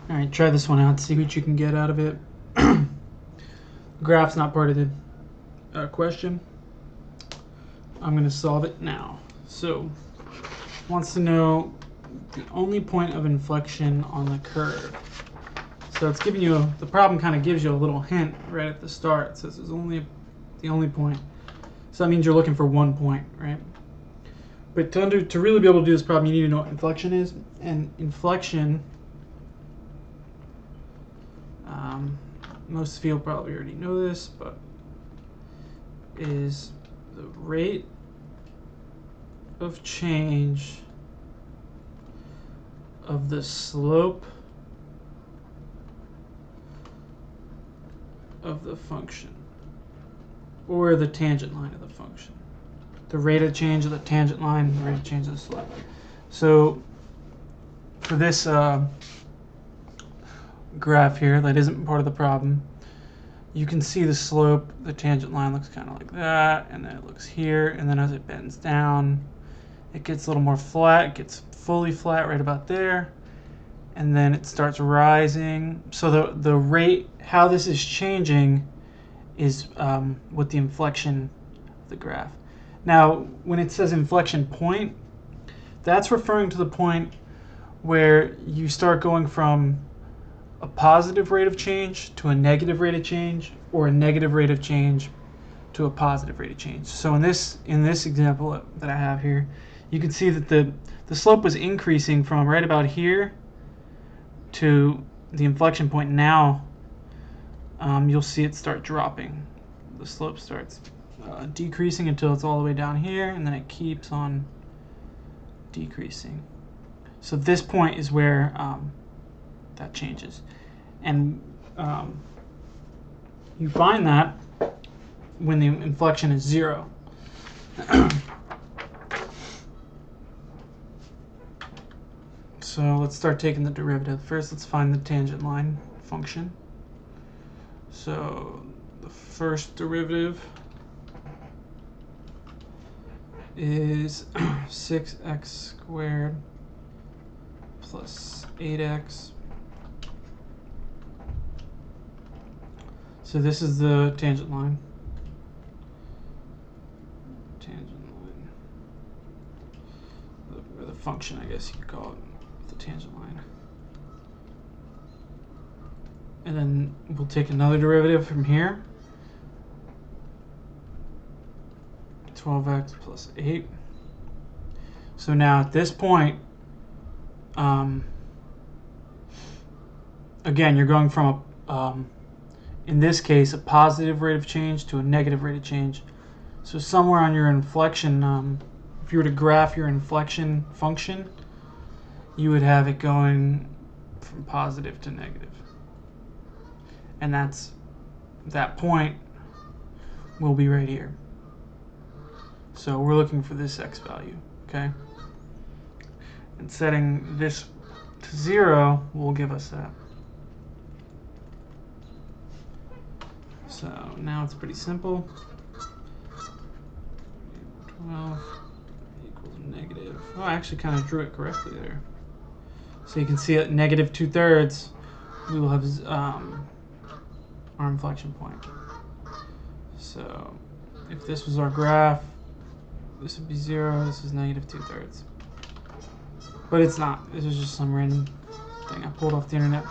All right, try this one out, see what you can get out of it. Graph's not part of the question. I'm going to solve it now. So, wants to know the only point of inflection on the curve. So it's giving you the problem kind of gives you a little hint right at the start. It says it's only the only point. So that means you're looking for one point, right? But to really be able to do this problem, you need to know what inflection is. And inflection, most of you probably already know this, but is the rate of change of the slope of the function, or the tangent line of the function. The rate of change of the tangent line, the rate of change of the slope. So for this graph here that isn't part of the problem, you can see the slope, the tangent line looks kind of like that, and then it looks here, and then as it bends down, it gets a little more flat, it gets fully flat right about there, and then it starts rising. So the rate, how this is changing is with the inflection of the graph. Now, when it says inflection point, that's referring to the point where you start going from a positive rate of change to a negative rate of change, or a negative rate of change to a positive rate of change. So in this example that I have here, you can see that the slope was increasing from right about here to the inflection point. Now you'll see it start dropping. The slope starts decreasing until it's all the way down here, and then it keeps on decreasing. So this point is where that changes, and you find that when the inflection is 0. So let's start taking the derivative. First, let's find the tangent line function. So the first derivative is 6x squared plus 8x. So this is the tangent line. Or the function, I guess you could call it, the tangent line. And then we'll take another derivative from here. 12x plus 8. So now at this point, again, you're going from in this case, a positive rate of change to a negative rate of change. So somewhere on your inflection, if you were to graph your inflection function, you would have it going from positive to negative. And that point will be right here. So we're looking for this x value, okay? And setting this to 0 will give us that. So now it's pretty simple. 12 equals negative. Oh, I actually kind of drew it correctly there. So you can see at negative 2/3, we will have our inflection point. So if this was our graph, this would be 0, this is negative 2/3. But it's not. This is just some random thing I pulled off the internet.